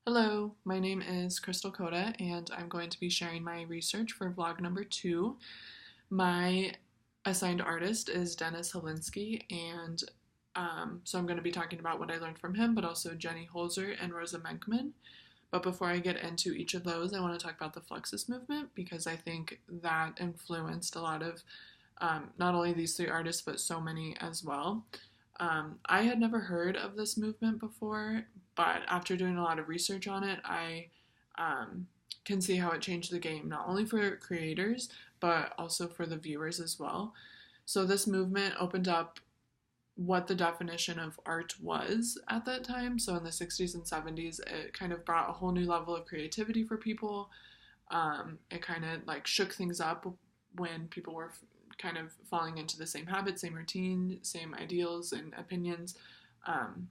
Hello, my name is Crystal Coda, and I'm going to be sharing my research for vlog number 2. My assigned artist is Dennis Holinsky, and so I'm going to be talking about what I learned from him, but also Jenny Holzer and Rosa Menkman. But before I get into each of those, I want to talk about the Fluxus movement because I think that influenced a lot of not only these three artists, but so many as well. I had never heard of this movement before, but after doing a lot of research on it, I um, can see how it changed the game, not only for creators, but also for the viewers as well. So, this movement opened up what the definition of art was at that time. So, in the 60s and 70s, it kind of brought a whole new level of creativity for people. It kind of like shook things up when people were kind of falling into the same habits, same routine, same ideals and opinions. Um,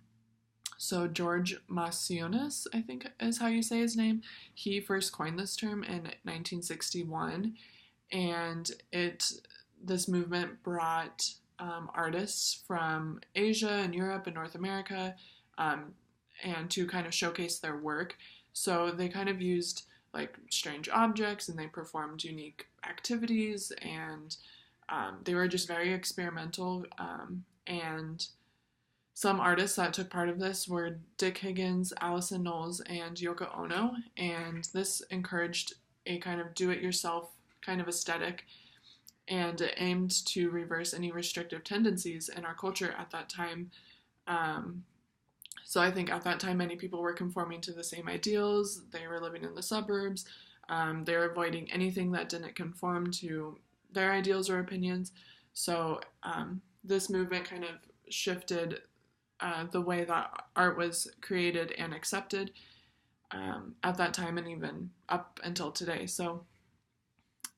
so George Macionis, I think is how you say his name, he first coined this term in 1961, and this movement brought artists from Asia and Europe and North America, um, and to kind of showcase their work. So they kind of used like strange objects and they performed unique activities, and they were just very experimental. And some artists that took part of this were Dick Higgins, Allison Knowles, and Yoko Ono, and this encouraged a kind of do-it-yourself kind of aesthetic, and it aimed to reverse any restrictive tendencies in our culture at that time. Um, so I think at that time, many people were conforming to the same ideals. They were living in the suburbs. They were avoiding anything that didn't conform to their ideals or opinions. So this movement kind of shifted the way that art was created and accepted at that time and even up until today. So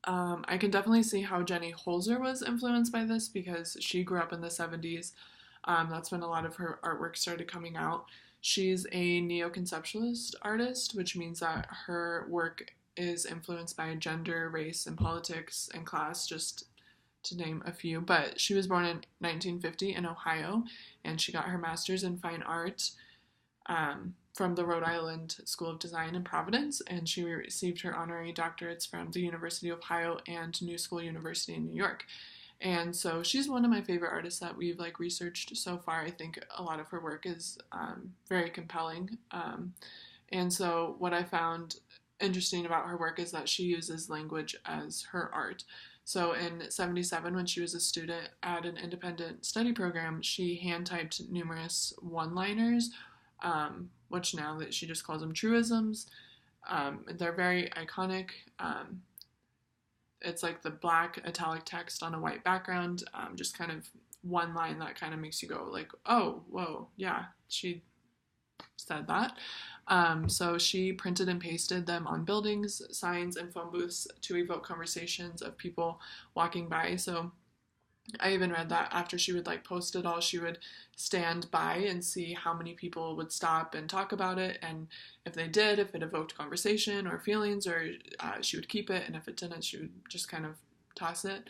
I can definitely see how Jenny Holzer was influenced by this because she grew up in the 70s. That's when a lot of her artwork started coming out. She's a neo-conceptualist artist, which means that her work is influenced by gender, race, and politics and class, just to name a few. But she was born in 1950 in Ohio, and she got her master's in fine art from the Rhode Island School of Design in Providence, and she received her honorary doctorates from the University of Ohio and New School University in New York. And so she's one of my favorite artists that we've like researched so far. I think a lot of her work is very compelling. And so what I found interesting about her work is that she uses language as her art. So in 77, when she was a student at an independent study program, she hand typed numerous one-liners, which now that she just calls them truisms. They're very iconic. It's like the black italic text on a white background, just kind of one line that kind of makes you go like, oh, whoa, yeah, she said that. So she printed and pasted them on buildings, signs, and phone booths to evoke conversations of people walking by. So I even read that after she would like post it all, she would stand by and see how many people would stop and talk about it, and if they did, if it evoked conversation or feelings, or she would keep it, and if it didn't, she would just kind of toss it.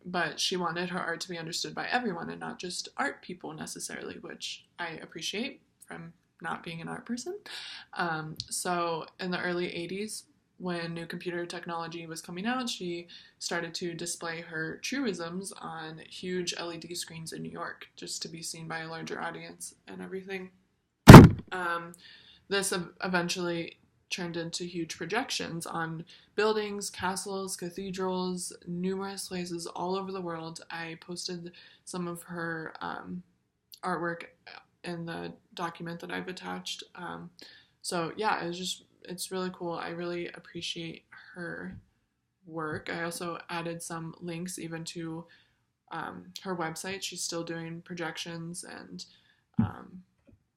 But she wanted her art to be understood by everyone and not just art people necessarily, which I appreciate from not being an art person. So in the early 80s, when new computer technology was coming out, she started to display her truisms on huge LED screens in New York just to be seen by a larger audience and everything. Um, this eventually turned into huge projections on buildings, castles, cathedrals, numerous places all over the world. I posted some of her artwork in the document that I've attached. So yeah, it's really cool. I really appreciate her work. I also added some links even to her website. She's still doing projections and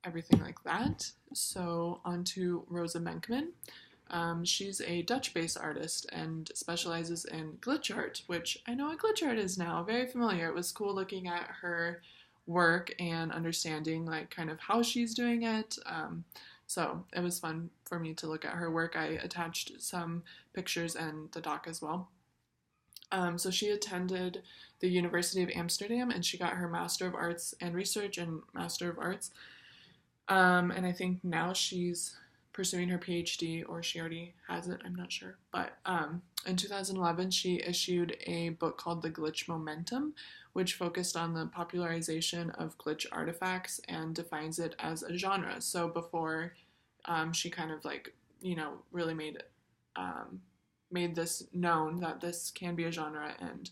everything like that. So on to Rosa Menkman. She's a Dutch-based artist and specializes in glitch art, which I know what glitch art is now. Very familiar. It was cool looking at her work and understanding like kind of how she's doing it. So it was fun for me to look at her work. I attached some pictures and the doc as well. So she attended the University of Amsterdam and she got her Master of Arts and Research and Master of Arts. And I think now she's pursuing her PhD, or she already has it, I'm not sure. But in 2011, she issued a book called The Glitch Momentum, which focused on the popularization of glitch artifacts and defines it as a genre. So before she kind of like, really made this known that this can be a genre, and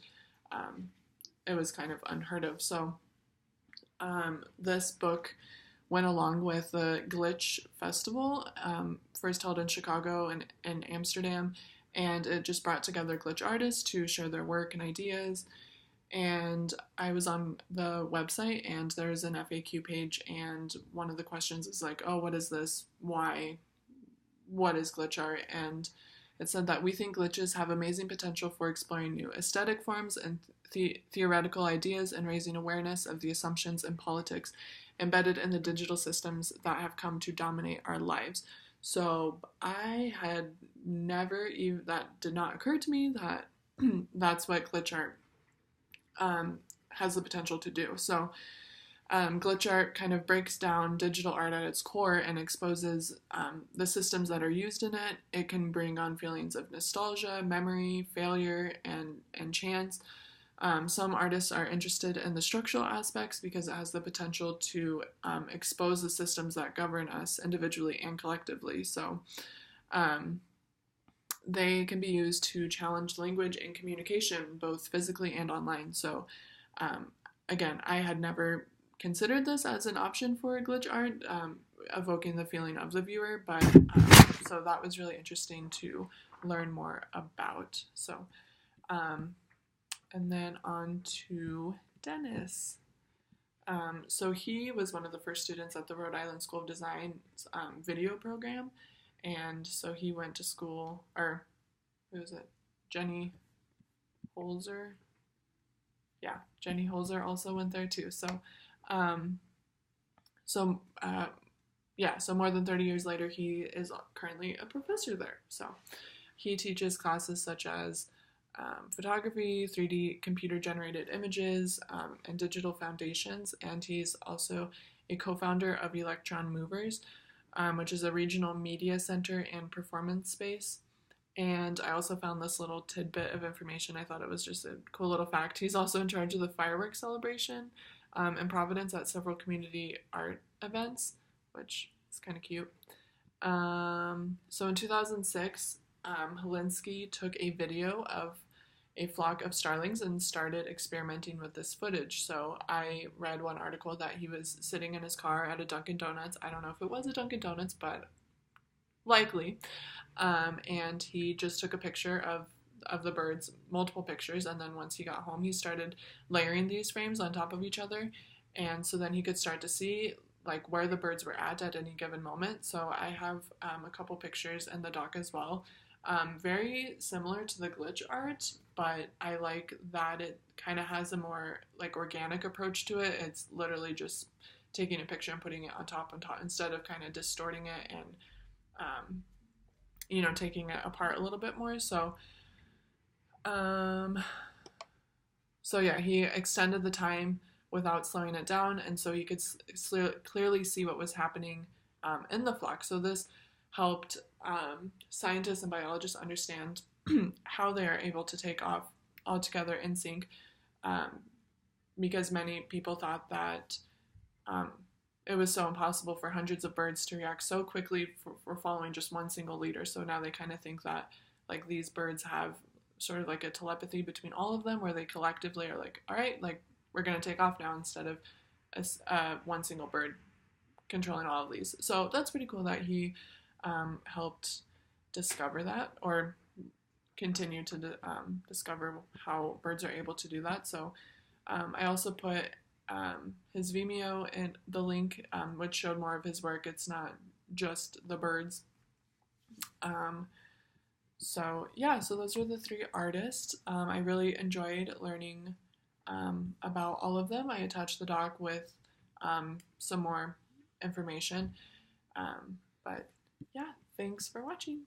it was kind of unheard of. So this book went along with the Glitch Festival, first held in Chicago and in Amsterdam, and it just brought together glitch artists to share their work and ideas. And I was on the website, and there's an FAQ page, and one of the questions is like, oh, what is this? Why? What is glitch art? And it said that we think glitches have amazing potential for exploring new aesthetic forms and theoretical ideas and raising awareness of the assumptions and politics embedded in the digital systems that have come to dominate our lives. So I had never even, that did not occur to me that that's what glitch art has the potential to do. So glitch art kind of breaks down digital art at its core and exposes the systems that are used in it. It can bring on feelings of nostalgia, memory, failure, and chance. Some artists are interested in the structural aspects because it has the potential to expose the systems that govern us individually and collectively. So they can be used to challenge language and communication, both physically and online. So again, I had never considered this as an option for glitch art, evoking the feeling of the viewer, but so that was really interesting to learn more about. So and then on to Dennis. So he was one of the first students at the Rhode Island School of Design's video program, and so he went to school, or who was it? Jenny Holzer? Yeah, Jenny Holzer also went there too. So so more than 30 years later, he is currently a professor there. So he teaches classes such as photography, 3D computer-generated images, and digital foundations, and he's also a co-founder of Electron Movers, which is a regional media center and performance space. And I also found this little tidbit of information. I thought it was just a cool little fact. He's also in charge of the fireworks celebration in Providence at several community art events, which is kind of cute. So in 2006, Holinsky took a video of a flock of starlings and started experimenting with this footage. So I read one article that he was sitting in his car at a Dunkin' Donuts. I don't know if it was a Dunkin' Donuts, but likely. And he just took a picture of the birds, multiple pictures, and then once he got home, he started layering these frames on top of each other, and so then he could start to see like where the birds were at any given moment. So I have a couple pictures in the doc as well. Very similar to the glitch art, but I like that it kind of has a more like organic approach to it. It's literally just taking a picture and putting it on top instead of kind of distorting it and taking it apart a little bit more. So yeah, he extended the time without slowing it down, and so you could clearly see what was happening in the flock. So this helped scientists and biologists understand how they are able to take off all together in sync, because many people thought that it was so impossible for hundreds of birds to react so quickly for following just one single leader. So now they kind of think that like these birds have sort of like a telepathy between all of them, where they collectively are like, all right, like we're going to take off now, instead of one single bird controlling all of these. So that's pretty cool that he helped discover that, or continue to discover how birds are able to do that. So I also put his Vimeo in the link, which showed more of his work. It's not just the birds. So those were the three artists. I really enjoyed learning about all of them. I attached the doc with some more information. But yeah, thanks for watching.